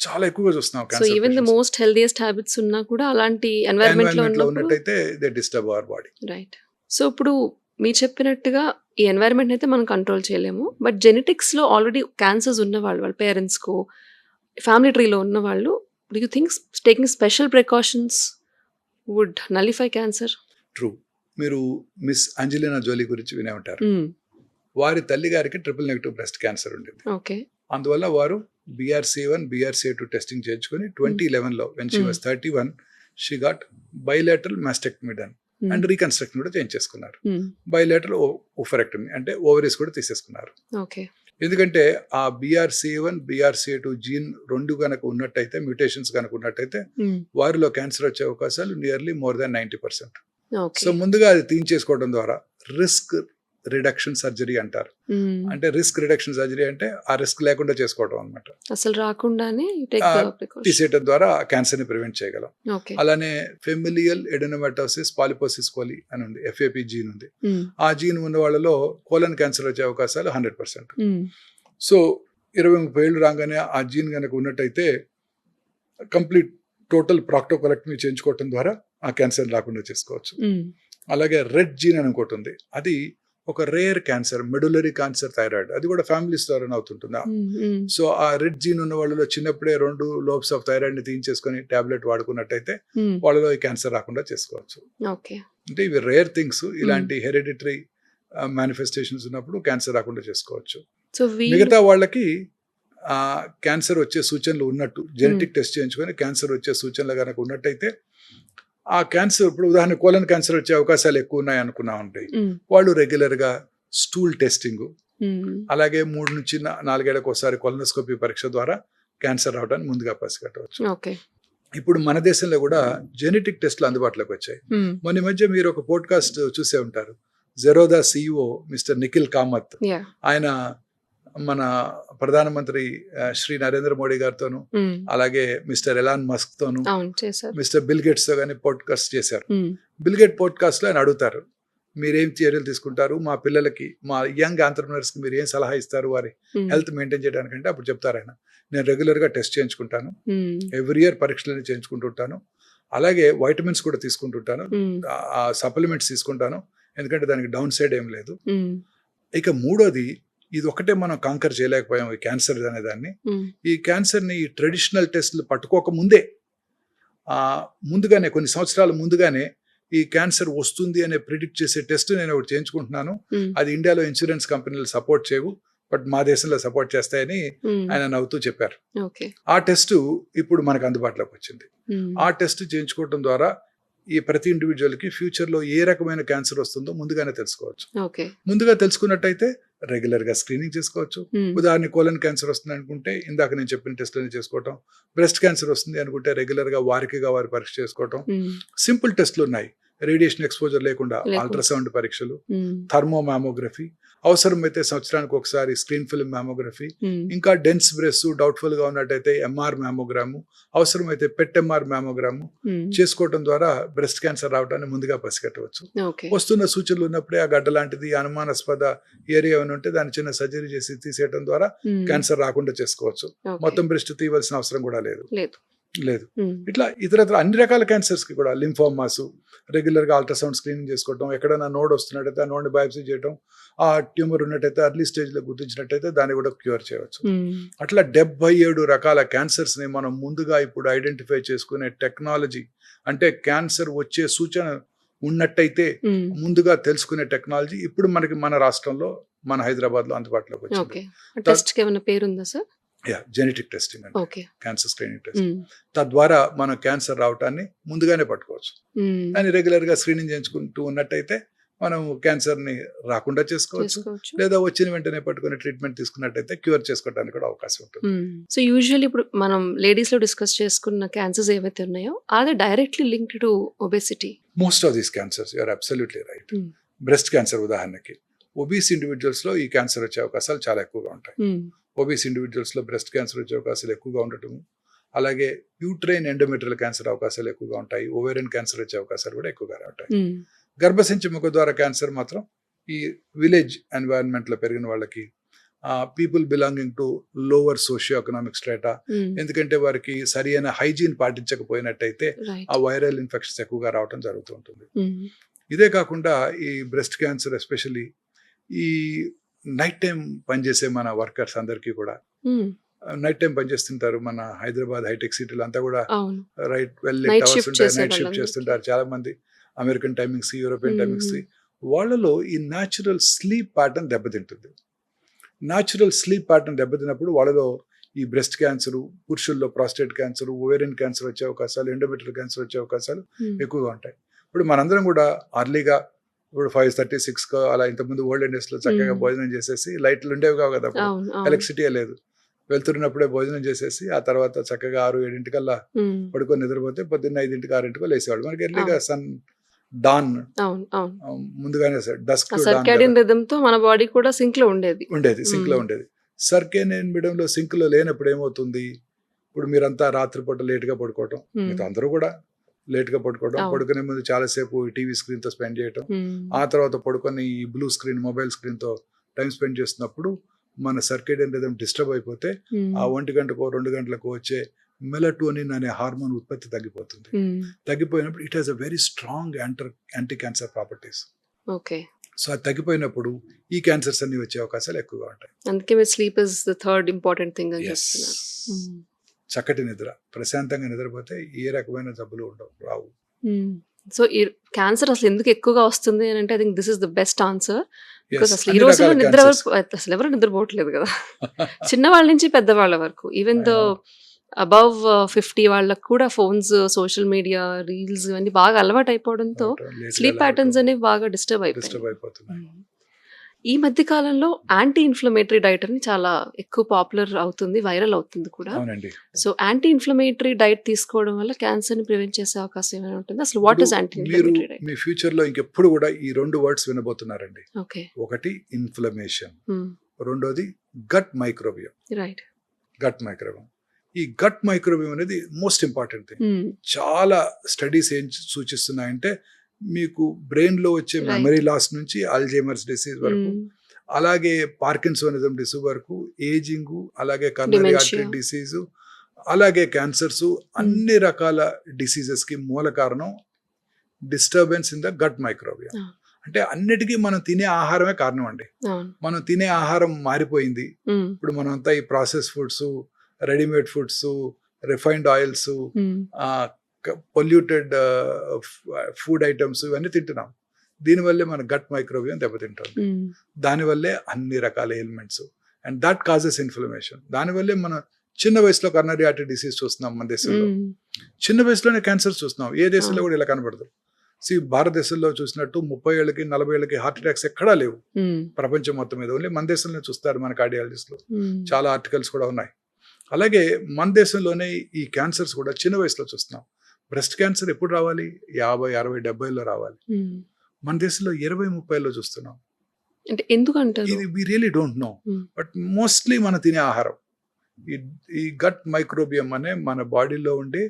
చాలా ఎక్కువగా చూస్తున్నాం. So even the most healthiest habits ఉన్నా కూడా అలాంటి ఎన్వైరన్మెంట్ లో ఉన్నట్టయితే they disturb our body. Right. So ఇప్పుడు మీరు చెప్పినట్టుగా ఈ ఎన్వైరన్మెంట్ అయితే మనం కంట్రోల్ చేయలేము, బట్ జెనెటిక్స్ లో ఆల్రెడీ క్యాన్సర్స్ ఉన్న వాళ్ళు, వాళ్ళ పేరెంట్స్ కు, ఫ్యామిలీ ట్రీలో ఉన్న వాళ్ళు, do you think taking special precautions would nullify cancer? True. మీరు మిస్ అంజలినా జోలీ గురించి వినే ఉంటారు. వారి తల్లి గారికి ట్రిపుల్-నెగటివ్ బ్రెస్ట్ క్యాన్సర్ ఉండేది. ఓకే. అందువల్ల వారు BRCA1 BRCA2 టెస్టింగ్ చేయించుకొని 2011 లో when she was 31 she got bilateral mastectomy done and reconstruction కూడా చేయించేసుకున్నారు. బైలేటరల్ ఓవరెక్టమీ, అంటే ఓవరీస్ కూడా తీసేసుకున్నారు. ఎందుకంటే ఆ BRCA1 BRCA2 జీన్ 2 గనక ఉన్నట్టయితే, మ్యూటేషన్స్ గనక ఉన్నట్టయితే వారిలో క్యాన్సర్ వచ్చే అవకాశాలు నియర్లీ more than 90%. సో ముందుగా అది తీయించేసుకోవడం ద్వారా రిస్క్ రిడక్షన్ సర్జరీ అంటారు. అంటే రిస్క్ రిడక్షన్ సర్జరీ అంటే ఆ రిస్క్ లేకుండా చేసుకోవడం అనమాట. అసలు రాకుండానే తీసేయడం ద్వారా క్యాన్సర్ని ప్రివెంట్ చేయగలం. ఓకే. అలానే ఫెమిలియల్ ఎడెనోమెటోసిస్ పాలిపోసిస్ కోలి అని ఉంది, FAP జీన్ ఉంది. ఆ జీన్ ఉన్న వాళ్ళలో కోలన్ క్యాన్సర్ వచ్చే అవకాశాలు 100%. సో 20-30 ఏళ్ళు రాగానే ఆ జీన్ కనుక ఉన్నట్టయితే కంప్లీట్ టోటల్ ప్రాక్టోకొలెక్టమీ చేయించుకోవటం ద్వారా ఆ క్యాన్సర్ రాకుండా చేసుకోవచ్చు. అలాగే రెడ్ జీన్ అని ఇంకోటి ఉంది, అది ఒక rare cancer, medullary cancer thyroid, అది కూడా ఫ్యామిలీస్ ద్వారా అవుతుంటుంది. సో ఆ రెడ్ జీన్ ఉన్న వాళ్ళలో చిన్నప్పుడే 2 లోబ్స్ ఆఫ్ థైరాయిడ్ ని తీయించేసుకొని టాబ్లెట్ వాడుకున్నట్టయితే వాళ్ళలో ఈ క్యాన్సర్ రాకుండా చేసుకోవచ్చు. అంటే ఇవి రేర్ థింగ్స్, ఇలాంటి హెరిడిటరీ మేనిఫెస్టేషన్స్ ఉన్నప్పుడు క్యాన్సర్ రాకుండా చేసుకోవచ్చు. మిగతా వాళ్ళకి క్యాన్సర్ వచ్చే సూచనలు ఉన్నట్టు జెనెటిక్ టెస్ట్ చేయించుకొని క్యాన్సర్ వచ్చే సూచనలు కనుక ఉన్నట్టయితే ఆ క్యాన్సర్, ఇప్పుడు ఉదాహరణ కోలన్ క్యాన్సర్ వచ్చే అవకాశాలు ఎక్కువ ఉన్నాయి అనుకున్నా ఉంటాయి, వాళ్ళు రెగ్యులర్ గా స్టూల్ టెస్టింగ్, అలాగే 3 నుంచి 4 ఏళ్ళకి ఒకసారి కొలనోస్కోపీ పరీక్ష ద్వారా క్యాన్సర్ రావడానికి ముందుగా పసిగట్టవచ్చు. ఇప్పుడు మన దేశంలో కూడా జెనెటిక్ టెస్ట్లు అందుబాటులోకి వచ్చాయి. మొన్న మధ్య మీరు ఒక పోడ్కాస్ట్ చూసే ఉంటారు, జెరోదా CEO మిస్టర్ నిఖిల్ కామత్, ఆయన మన ప్రధానమంత్రి శ్రీ నరేంద్ర మోడీ గారితోను, అలాగే మిస్టర్ ఎలాన్ మస్క్ తోను, మిస్టర్ బిల్ గేట్స్ తో కానీ పోడ్కాస్ట్ చేశారు. బిల్ గేట్ పోడ్కాస్ట్ లో ఆయన అడుగుతారు, మీరేం చర్యలు తీసుకుంటారు, మా పిల్లలకి, మా యంగ్ ఆంటర్ప్రినర్స్ కి మీరు ఏం సలహా ఇస్తారు వారి హెల్త్ మెయింటైన్ చేయడానికి అంటే, అప్పుడు చెప్తారు ఆయన, నేను రెగ్యులర్ గా టెస్ట్ చేయించుకుంటాను, ఎవ్రీ ఇయర్ పరీక్షలని చేయించుకుంటుంటాను, అలాగే వైటమిన్స్ కూడా తీసుకుంటుంటాను, సప్లిమెంట్స్ తీసుకుంటాను, ఎందుకంటే దానికి డౌన్ సైడ్ ఏం లేదు. ఇక మూడోది, ఇది ఒకటే మనం కాంకర్ చేయలేకపోయాం ఈ క్యాన్సర్ అనే దాన్ని. ఈ క్యాన్సర్ని ఈ ట్రెడిషనల్ టెస్ట్లు పట్టుకోక ముందుగానే కొన్ని సంవత్సరాల ముందుగానే ఈ క్యాన్సర్ వస్తుంది అనే ప్రిడిక్ట్ చేసే టెస్ట్ నేను ఒకటి చేయించుకుంటున్నాను. అది ఇండియాలో ఇన్సూరెన్స్ కంపెనీలు సపోర్ట్ చేయవు, బట్ మా దేశంలో సపోర్ట్ చేస్తాయని ఆయన నవ్వుతూ చెప్పారు. ఆ టెస్ట్ ఇప్పుడు మనకు అందుబాటులోకి వచ్చింది. ఆ టెస్ట్ చేయించుకోవడం ద్వారా ఈ ప్రతి ఇండివిజువల్కి ఫ్యూచర్లో ఏ రకమైన క్యాన్సర్ వస్తుందో ముందుగానే తెలుసుకోవచ్చు. ముందుగా తెలుసుకున్నట్టయితే రెగ్యులర్గా స్క్రీనింగ్ చేసుకోవచ్చు. ఉదాహరణ కోలన్ క్యాన్సర్ వస్తుంది అనుకుంటే ఇందాక నేను చెప్పిన టెస్ట్లని చేసుకోవటం, బ్రెస్ట్ క్యాన్సర్ వస్తుంది అనుకుంటే రెగ్యులర్గా వారికి పరీక్ష చేసుకోవటం. సింపుల్ టెస్ట్లు ఉన్నాయి, రేడియేషన్ ఎక్స్పోజర్ లేకుండా అల్ట్రాసౌండ్ పరీక్షలు, థర్మో మ్యామోగ్రఫీ, అవసరమైతే సంవత్సరానికి ఒకసారి స్క్రీన్ ఫిల్మ్ మ్యామోగ్రఫీ, ఇంకా డెన్స్ బ్రెస్ట్ డౌట్ఫుల్ గా ఉన్నట్టయితే MR మ్యామోగ్రాము, అవసరమైతే PET MR మ్యామోగ్రాము చేసుకోవడం ద్వారా బ్రెస్ట్ క్యాన్సర్ రావడాన్ని ముందుగా పసిగట్టవచ్చు. వస్తున్న సూచనలు ఉన్నప్పుడే ఆ గడ్డ లాంటిది అనుమానాస్పద ఏరియా ఏమైనా ఉంటే దాన్ని చిన్న సర్జరీ చేసి తీసేయడం ద్వారా క్యాన్సర్ రాకుండా చేసుకోవచ్చు. మొత్తం బ్రెస్ట్ తీయవలసిన అవసరం కూడా లేదు. ఇట్లా ఇతరత్ర అన్ని రకాల క్యాన్సర్స్ కి కూడా లింఫోమాస్ రెగ్యులర్ గా అల్ట్రాసౌండ్ స్క్రీనింగ్ చేసుకోవడం, ఎక్కడైనా నోడ్ వస్తున్నట్టయితే ఆ నోడ్ని బయాప్సీ చేయడం, ఆ ట్యూమర్ ఉన్నట్టయితే అర్లీ స్టేజ్ లో గుర్తించినట్టయితే దాన్ని కూడా క్యూర్ చేయవచ్చు. అట్లా 77 రకాల క్యాన్సర్స్ ని మనం ముందుగా ఇప్పుడు ఐడెంటిఫై చేసుకునే టెక్నాలజీ, అంటే క్యాన్సర్ వచ్చే సూచన ఉన్నట్టయితే ముందుగా తెలుసుకునే టెక్నాలజీ ఇప్పుడు మనకి మన రాష్ట్రంలో, మన హైదరాబాద్ లో అందుబాటులోకి వచ్చింది. జెనెటిక్ టెస్టింగ్ అంటే క్యాన్సర్ స్క్రీనింగ్ టెస్ట్. తద్వారా మనం క్యాన్సర్ రావటాన్ని ముందుగానే పట్టుకోవచ్చు. కానీ రెగ్యులర్ గా స్క్రీనింగ్ చేయించుకుంటూ ఉన్నట్టయితే మనం క్యాన్సర్ ని రాకుండా చేసుకోవచ్చు, లేదా వచ్చిన వెంటనే పట్టుకుని ట్రీట్మెంట్ తీసుకున్నట్టయితే క్యూర్ చేసుకోవడానికి కూడా అవకాశం ఉంటుంది. సో యూజువల్లీ ఇప్పుడు మనం లేడీస్ లో డిస్కస్ చేసుకున్న క్యాన్సర్స్ ఏవైతే ఉన్నాయో అది directly linked to obesity. Most of these cancers you are absolutely right. Breast cancer ఉదాహరణకి ఒబీస్ ఇండివిజువల్స్ లో ఈ క్యాన్సర్ వచ్చే అవకాశాలు చాలా ఎక్కువగా ఉంటాయి. ఒబీస్ ఇండివిజువల్స్ లో బ్రెస్ట్ క్యాన్సర్ వచ్చే అవకాశాలు ఎక్కువగా ఉండటము, అలాగే యూట్రైన్ ఎండోమెట్రియల్ క్యాన్సర్ అవకాశాలు ఎక్కువగా ఉంటాయి, ఓవేరియన్ క్యాన్సర్ వచ్చే అవకాశాలు కూడా ఎక్కువగా ఉంటాయి. గర్భసంచి ముఖద్వార క్యాన్సర్ మాత్రం ఈ విలేజ్ ఎన్వైరన్మెంట్ లో పెరిగిన వాళ్ళకి, people belonging to lower socio economic strata, ఎందుకంటే వారికి సరి అయిన హైజీన్ పాటించకపోయినట్టయితే ఆ వైరల్ ఇన్ఫెక్షన్స్ ఎక్కువగా రావడం జరుగుతూ ఉంటుంది. ఇదే కాకుండా ఈ బ్రెస్ట్ క్యాన్సర్ ఎస్పెషల్లీ ఈ నైట్ టైం పనిచేసే మన వర్కర్స్ అందరికీ కూడా, నైట్ టైం పనిచేస్తుంటారు మన హైదరాబాద్ హైటెక్ సిటీలో అంతా కూడా, రైట్ 12 hours ఉంటాయి, నైట్ షిఫ్ట్ చేస్తుంటారు చాలా మంది, అమెరికన్ టైమింగ్స్, యూరోపియన్ టైమింగ్స్. వాళ్ళలో ఈ న్యాచురల్ స్లీప్ ప్యాటర్న్ దెబ్బతింటుంది. న్యాచురల్ స్లీప్ ప్యాటర్న్ దెబ్బతిన్నప్పుడు వాళ్ళలో ఈ బ్రెస్ట్ క్యాన్సర్, పురుషుల్లో ప్రాస్టేట్ క్యాన్సర్, ఓవేరియన్ క్యాన్సర్ వచ్చే అవకాశాలు, ఎండోమెట్రియల్ క్యాన్సర్ వచ్చే అవకాశాలు ఎక్కువగా ఉంటాయి. ఇప్పుడు మనందరం కూడా అర్లీగా ఇప్పుడు 5:30, 6 అలా ఇంతకుముందు ఓల్డ్ ఇండస్ లో చక్కగా భోజనం చేసేసి, లైట్లు ఉండేవి కావు కదా, ఎలక్ట్రిసిటీ లేదు, వెళ్తున్నప్పుడే భోజనం చేసేసి ఆ తర్వాత చక్కగా 6-7 పడుకొని నిద్రపోతే పొద్దున్న 5-6 లేసేవాళ్ళు. మనకి ఎర్లీగా సన్ డాన్ అవును. అవును. ముందుగానే డస్క్ సర్కాడియన్ రిథమ్‌తో మన బాడీ కూడా సింక్‌లో ఉండేది. ఉండేది, సింక్ లో హ్మ్. ఉండేది. సర్కేడియన్ రిథమ్ లో సింక్ లో లేనప్పుడు ఏమవుతుంది, ఇప్పుడు మీరంతా రాత్రిపూట లేట్ గా పడుకోవటం, హ్మ్. మీతో అందరూ కూడా లేట్ గా పడుకోవడం, అవును. పడుకునే ముందు చాలాసేపు టీవీ స్క్రీన్ తో స్పెండ్ చేయటం, హ్మ్. ఆ తర్వాత పడుకొని ఈ బ్లూ స్క్రీన్ మొబైల్ స్క్రీన్ తో టైం స్పెండ్ చేస్తున్నప్పుడు మన సర్కేడియన్ రిథమ్ డిస్టర్బ్ అయిపోతే ఆ హ్మ్. 1 గంటకో 2 గంటలకు వచ్చే మెలటోనిన్ అనే హార్మోన్ ఉత్పత్తి తగ్గిపోతుంది. హ్మ్. తగ్గిపోయినప్పుడు it has a very strong anti cancer properties. Okay. So అది తగ్గిపోయినప్పుడు ఈ క్యాన్సర్స్ అన్ని వచ్చే అవకాశాలు ఎక్కువగా ఉంటాయి. అందుకే మీరు sleep is the third important thing అని ఎస్, చెప్తున్నారు. హ్మ్. చక్కటి నిద్ర, ప్రశాంతంగా నిద్రపోతే ఏ రకమైన జబ్బులు ఉండవు, రావు. హ్మ్. సో, ఈ క్యాన్సర్ అసలు ఎందుకు ఎక్కువగా వస్తుంది అని అంటే I think this is the best answer. Because yes, అసలు ఈ అన్ని రోజుల్లో రకాల నిద్ర క్యాన్సర్స్. వరకు అసలు ఎవరు నిద్రపోవట్లేదు కదా! చిన్నవాళ్ళ నుంచి పెద్దవాళ్ళ వరకు. Even I though know. Above 50 వాళ్ళకి కూడా ఫోన్స్, సోషల్ మీడియా, రీల్స్ ఇవన్నీ బాగా అలవాటయిపోవడంతో లేట్గా స్లీప్ ప్యాటర్న్స్ లేవటం, అనేవి బాగా డిస్టర్బ్ డిస్టర్బ్ అయిపోయాయి. అయిపోతున్నాయి. హ్మ్. ఈ మధ్య కాలంలో యాంటీ ఇన్‌ఫ్లమేటరీ డైట్ అని చాలా ఎక్కువ పాపులర్ అవుతుంది. వైరల్ అవుతుంది కూడా. అవునండి. సో, యాంటీ ఇన్‌ఫ్లమేటరీ డైట్ తీసుకోవడం వల్ల క్యాన్సర్‌ని ప్రివెంట్ చేసే అవకాశం ఏమైనా ఉంటుందా? అసలు వాట్ ఇప్పుడు ఈస్ యాంటీ మీరు ఇన్‌ఫ్లమేటరీ డైట్? మీ ఫ్యూచర్ లో ఇంకెప్పుడు కూడా ఈ 2 వర్డ్స్ వినబోతున్నారండి. ఓకే. ఒకటి ఇన్ఫ్లమేషన్, హ్మ్. రెండోది gut microbiome. Right. Gut microbiome, ఈ గట్ మైక్రోబియం అనేది మోస్ట్ ఇంపార్టెంట్ థింగ్. హ్మ్. చాలా స్టడీస్ ఏం సూచిస్తున్నాయంటే మీకు బ్రెయిన్ లో వచ్చే రైట్. మెమరీ లాస్ నుంచి అల్జైమర్స్ డిసీజ్ వరకు, హ్మ్. అలాగే పార్కిన్సోనిజం డిసీజ్ వరకు, ఏజింగ్, అలాగే కర్నరీ డిమెన్షియా. ఆర్టరీ డిసీజ్, అలాగే క్యాన్సర్స్, హ్మ్. అన్ని రకాల డిసీజెస్ కి మూల కారణం disturbance in the gut microbiome. ఆ! అంటే అన్నిటికీ మనం తినే ఆహారమే కారణం అండి. అవును. మనం తినే ఆహారం మారిపోయింది. హ్మ్. ఇప్పుడు మనంతా ఈ process foods, readymade foods, refined oils, హ్మ్. పొల్యూటెడ్ ఫుడ్ ఐటమ్స్ ఇవన్నీ తింటున్నాం. దీనివల్లే మన గట్ మైక్రోబియం దెబ్బతింటుంది. హ్మ్. దానివల్లే అన్ని రకాల ailments, and that causes inflammation. దానివల్లే మనం చిన్న వయసులో కర్నరీ ఆర్టరీ డిసీజ్ చూస్తున్నాం మన దేశంలో. హ్మ్. చిన్న వయసులోనే క్యాన్సర్ చూస్తున్నాం. ఏ దేశంలో అవును. కూడా ఇలా కనబడదు. భారతదేశంలో చూసినట్టు 30 ఏళ్ళకి 40 ఏళ్ళకి హార్ట్ అటాక్స్ ఎక్కడా లేవు హ్మ్. ప్రపంచం మొత్తం మీద. ఓన్లీ మన దేశంలో చూస్తారు మన కార్డియాలజిస్టులు. హ్మ్. చాలా ఆర్టికల్స్ కూడా ఉన్నాయి. అలాగే మన దేశంలోనే ఈ క్యాన్సర్స్ కూడా చిన్న వయసులో చూస్తున్నాం. బ్రెస్ట్ క్యాన్సర్ ఎప్పుడు రావాలి? 50, 60, 70లో రావాలి. హ్మ్. మన దేశంలో 20, 30లో చూస్తున్నాం. అంటే ఎందుకంటారు? ఇది వి రియలీ డోంట్ నో. హ్మ్. బట్ మోస్ట్లీ మనం తినే ఆహారం, ఈ ఈ గట్ మైక్రోబియం అనే మన బాడీలో ఉండే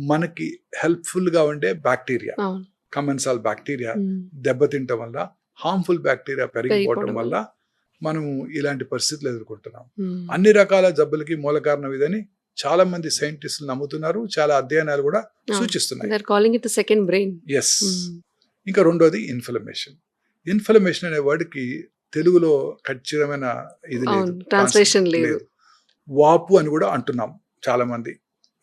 మనకి హెల్ప్ఫుల్ గా ఉండే బ్యాక్టీరియా, అవును. కమెన్సాల్ బ్యాక్టీరియా హ్మ్. దెబ్బతింటం వల్ల, హార్మ్ఫుల్ బ్యాక్టీరియా పెరిగిపోవడం పెరిగిపోవడం వల్ల వల్ల. మనము ఇలాంటి పరిస్థితులు ఎదుర్కొంటున్నాం. హ్మ్. అన్ని రకాల జబ్బులకి మూల కారణం ఇదని చాలా మంది సైంటిస్టులు నమ్ముతున్నారు. చాలా అధ్యయనాలు కూడా అవును. సూచిస్తున్నాయి. They are calling it the second brain. Yes. Hmm. ఇంకా రెండోది ఇన్ఫ్లమేషన్. ఇన్ఫ్లమేషన్ అనే వర్డ్కి తెలుగులో ఖచ్చితమైన ఇది లేదు, అవును. ట్రాన్స్లేషన్ లేదు. వాపు అని కూడా అంటున్నాం చాలా మంది.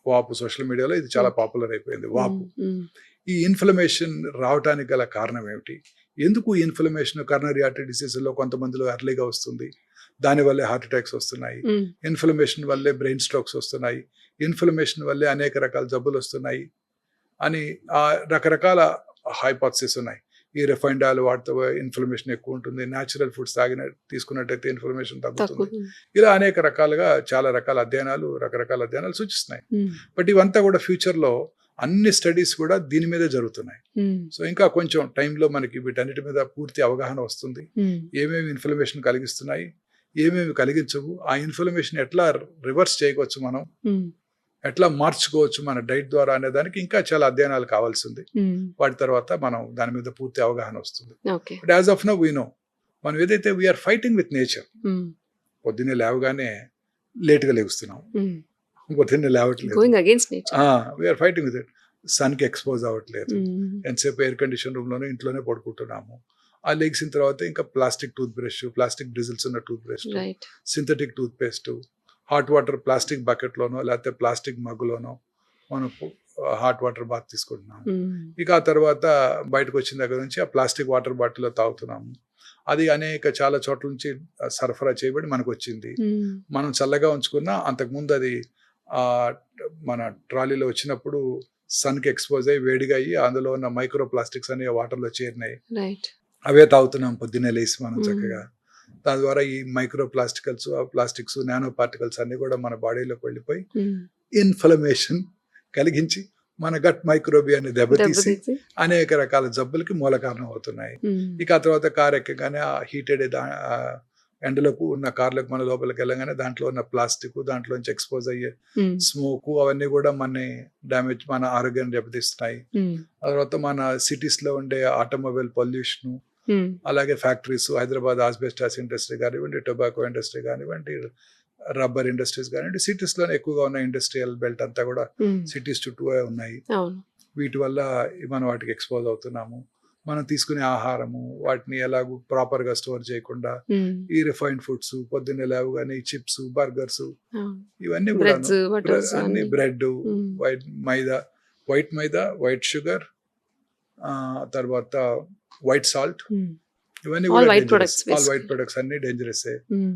వాపు సోషల్ మీడియాలో ఇది చాలా ఓకే. పాపులర్ అయిపోయింది, హ్మ్. వాపు. హ్మ్. ఈ ఇన్ఫ్లమేషన్ రావడానికి గల కారణం ఏమిటి? ఎందుకు ఇన్ఫ్లమేషన్ కర్నరీ ఆర్టరీ డిసీజుల్లో కొంతమందిలో ఎర్లీగా వస్తుంది, దానివల్లే హార్ట్ అటాక్స్ వస్తున్నాయి, హ్మ్. ఇన్ఫ్లమేషన్ వల్లే బ్రెయిన్ స్ట్రోక్స్ వస్తున్నాయి, ఇన్ఫ్లమేషన్ వల్లే అనేక రకాల జబ్బులు వస్తున్నాయి అని రకరకాల హైపోథసిస్ ఉన్నాయి. ఈ రిఫైన్డ్ ఆయిల్ వాడితే ఇన్ఫ్లమేషన్ ఎక్కువ ఉంటుంది, న్యాచురల్ ఫుడ్స్ తీసుకున్నట్టయితే ఇన్ఫ్లమేషన్ తగ్గుతుంది. తక్కువ. ఇలా అనేక రకాలుగా చాలా రకాల అధ్యయనాలు, రకరకాల అధ్యయనాలు సూచిస్తున్నాయి. హ్మ్. బట్ ఇవంతా కూడా ఫ్యూచర్లో అన్ని స్టడీస్ కూడా దీని మీదే జరుగుతున్నాయి. హ్మ్. సో ఇంకా కొంచెం టైంలో మనకి వీటన్నిటి మీద పూర్తి అవగాహన వస్తుంది. హ్మ్. ఏమేమి ఇన్ఫ్లమేషన్ కలిగిస్తున్నాయి, ఏమేమి కలిగించవు, ఆ ఇన్ఫ్లమేషన్ ఎట్లా రివర్స్ చేయవచ్చు, మనం హ్మ్. ఎట్లా మార్చుకోవచ్చు మన డైట్ ద్వారా అనే దానికి ఇంకా చాలా అధ్యయనాలు కావాల్సింది. హ్మ్. వాటి తర్వాత మనం దాని మీద పూర్తి అవగాహన వస్తుంది. Okay. But as of now we know, మనం ఏదైతే వీఆర్ ఫైటింగ్ విత్ నేచర్. హ్మ్. పొద్దున్నే లేవగానే లేట్గా లేస్తున్నాం, హ్మ్. పొద్దున్నే లేవట్లేదు, going against nature. We are fighting with it. సన్కి ఎక్స్పోజ్ అవ్వట్లేదు, హ్మ్. ఎంతసేపు ఎయిర్ కండిషన్ రూమ్లోనే ఇంట్లోనే పడుకుంటున్నాము. ఆ లెగ్సిన తర్వాత ఇంకా plastic tooth brush, plastic bristles ఉన్న tooth brush, right. Synthetic tooth paste, hot water plastic బకెట్లోనో లేకపోతే ప్లాస్టిక్ మగ్గులోనో మనం హాట్ వాటర్ బాత్ తీసుకుంటున్నాము. హ్మ్. ఇక ఆ తర్వాత బయటకు వచ్చిన దగ్గర నుంచి ఆ ప్లాస్టిక్ వాటర్ బాటిల్లో తాగుతున్నాము. అది చాలా చోట్ల నుంచి సరఫరా చేయబడి మనకు వచ్చింది. హ్మ్. మనం చల్లగా ఉంచుకున్నా అంతకుముందు అది మన ట్రాలీలో వచ్చినప్పుడు సన్కి ఎక్స్పోజ్ అయ్యి వేడిగా అయ్యి అందులో ఉన్న మైక్రో ప్లాస్టిక్స్ అనే వాటర్లో చేరినాయి. రైట్. అవే తాగుతున్నాం పొద్దున్నే లేసి మనం హ్మ్. చక్కగా. దాని ద్వారా ఈ మైక్రో ప్లాస్టిక్స్, నానో పార్టికల్స్ అన్ని కూడా మన బాడీలోకి వెళ్ళిపోయి హ్మ్. ఇన్ఫ్లమేషన్ కలిగించి మన గట్ మైక్రోబియాన్ని దెబ్బతీసి దెబ్బతీసి అనేక రకాల జబ్బులకి మూల కారణం అవుతున్నాయి. ఉమ్, ఇక ఆ తర్వాత కార్ ఎక్కగానే ఆ హీటెడ్ ఎండలకు ఉన్న కార్లకు మన లోపలికి వెళ్ళగానే దాంట్లో ఉన్న ప్లాస్టిక్, దాంట్లోంచి ఎక్స్పోజ్ అయ్యే ఉమ్, స్మోక్, అవన్నీ కూడా మన ఆరోగ్యాన్ని దెబ్బతీస్తున్నాయి. ఉమ్, ఆ తర్వాత మన సిటీస్ లో ఉండే ఆటోమొబైల్ పొల్యూషన్, ఉమ్, అలాగే ఫ్యాక్టరీస్, హైదరాబాద్ ఆస్బెస్టాస్ ఇండస్ట్రీ కానివ్వండి, టొబాకో ఇండస్ట్రీ కానివ్వండి, రబ్బర్ ఇండస్ట్రీస్ కానివ్వండి, సిటీస్ లోనే ఎక్కువగా ఉన్న ఇండస్ట్రియల్ బెల్ట్ అంతా కూడా ఉమ్, సిటీస్ చుట్టూ ఉన్నాయి. అవును. వీటి వల్ల మనం వాటికి ఎక్స్పోజ్ అవుతున్నాము. మనం తీసుకునే ఆహారము వాటిని ఎలాగూ ప్రాపర్ గా స్టోర్ చేయకుండా ఉమ్, ఈ రిఫైన్డ్ ఫుడ్స్, పొద్దున్నే లేవగానే ఈ చిప్స్, బర్గర్స్, అవును. ఇవన్నీ కూడా బ్రెడ్స్, బటర్స్ అన్ని అన్ని. Bread, um, white maida, white sugar, తర్వాత వైట్ సాల్ట్, ఉమ్, ఇవన్నీ All కూడా white dangerous. products all white basically. Products అన్ని డేంజరస్. ఉమ్,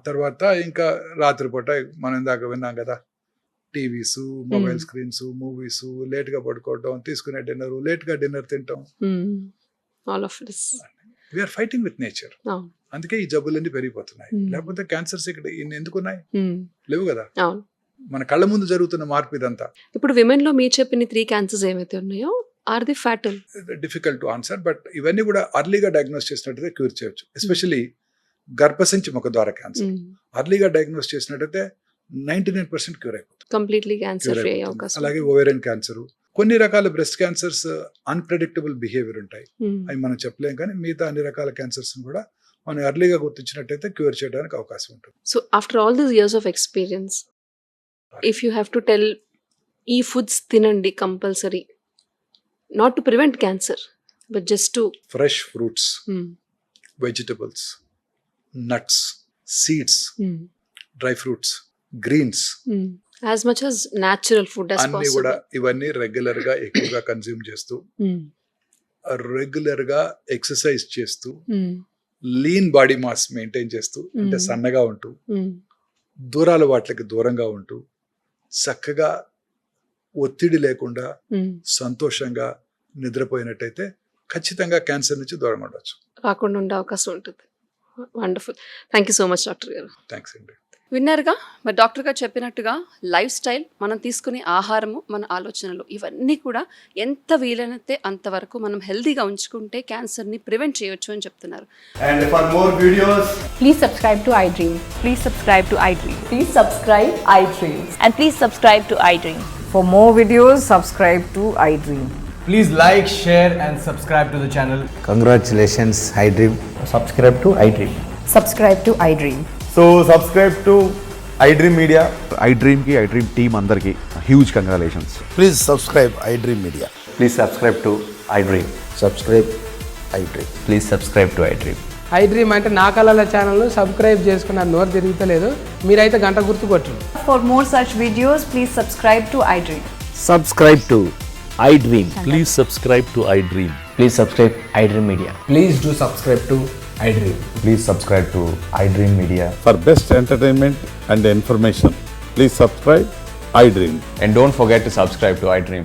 తర్వాత ఇంకా రాత్రిపూట మనం ఇందాక విన్నాం కదా, TVs, mobile screens, movies, late గా పడుకోవడం, తీసుకునే డిన్నర్, లేట్ గా డిన్నర్ తింటాం. All of this. We are fighting with nature. అవును. అందుకే ఈ జబ్బులన్నీ పెరిగిపోతున్నాయి. Hmm. లేకపోతే క్యాన్సర్స్ ఇక్కడ ఇన్ని ఎందుకున్నాయి? ఉమ్, లేవు కదా. అవును. మన కళ్ళ ముందు జరుగుతున్న మార్పు ఇదంతా. ఇప్పుడు విమెన్ లో మీరు చెప్పిన 3 క్యాన్సర్స్ ఏవైతే ఉన్నాయో are the fatal? Difficult to answer, but ఇవన్నీ కూడా అర్లీగా డయాగ్నోస్ చేసినట్టయితే క్యూర్ చేయొచ్చు. ఎస్పెషల్లీ గర్భసంచి ముఖద్వార క్యాన్సర్ అర్లీగా డయాగ్నోస్ చేసినట్టయితే 99% క్యూర్ అయిపోతుంది. కంప్లీట్లీ క్యాన్సర్ క్యూర్ ఫ్రీ అయ్యే అయిపోతుంది. అవకాశం. అలాగే ఓవేరియన్ క్యాన్సర్, కొన్ని రకాల బ్రెస్ట్ క్యాన్సర్స్ అన్ప్రెడిక్టబుల్ బిహేవియర్ ఉంటాయి, అవి మనం చెప్పలేం. కానీ మిగతా అన్ని రకాల క్యాన్సర్స్ కూడా మనం ఎర్లీగా గుర్తించినట్టయితే క్యూర్ చేయడానికి అవకాశం ఉంటుంది. So after all this years of experience, if you have to tell ఈ ఫుడ్స్ తినండి compulsory, not to prevent cancer but just to fresh fruits, vegetables, nuts, seeds, dry fruits, greens, as much as natural food as అన్ని కూడా possible. ఇవన్నీ regular గా ఎక్కువగా consume చేస్తూ, regular గా exercise చేస్తూ, లీన్ బాడీ మాస్ మెయింటైన్ చేస్తూ, అంటే సన్నగా ఉంటూ, దూరాల వాటికి దూరంగా ఉంటూ, చక్కగా ఒత్తిడి లేకుండా సంతోషంగా నిద్రపోయినట్టయితే ఖచ్చితంగా క్యాన్సర్ నుంచి దూరం ఉండవచ్చు. రాకుండా ఉండే అవకాశం ఉంటుంది. Wonderful. Thank you so much doctor గారు. థ్యాంక్స్ అండి. విన్నారుగా, మరి డాక్టర్ గారు చెప్పినట్టుగా లైఫ్ స్టైల్, మనం తీసుకునే ఆహారము, మన ఆలోచనలు, ఇవన్నీ కూడా ఎంత వీలైతే అంతవరకు మనం హెల్తీగా ఉంచుకుంటే క్యాన్సర్ని ప్రివెంట్ చేయొచ్చు అని చెప్తున్నారు. And for more videos, Please subscribe to iDream. Please subscribe to iDream. Please subscribe iDream. And please subscribe to iDream. For more videos, subscribe to iDream. please like, share and subscribe to the channel. Congratulations, iDream. Subscribe to iDream. Subscribe to iDream. So subscribe to iDream Media. iDream ki iDream team andarki huge congratulations. Please subscribe iDream Media. Please subscribe to iDream. Subscribe iDream. Please subscribe to iDream. iDream అంటే నా కళల channel subscribe చేసుకున్న నోరు తిరుగుతలేదు, మీరైతే గంట గుర్తు కొట్టండి. For more such videos, please subscribe to iDream. Subscribe to iDream. Please subscribe to iDream. Please subscribe iDream Media. Please do subscribe to iDream. Please subscribe to iDream Media. For best entertainment and information, please subscribe iDream. And don't forget to subscribe to iDream.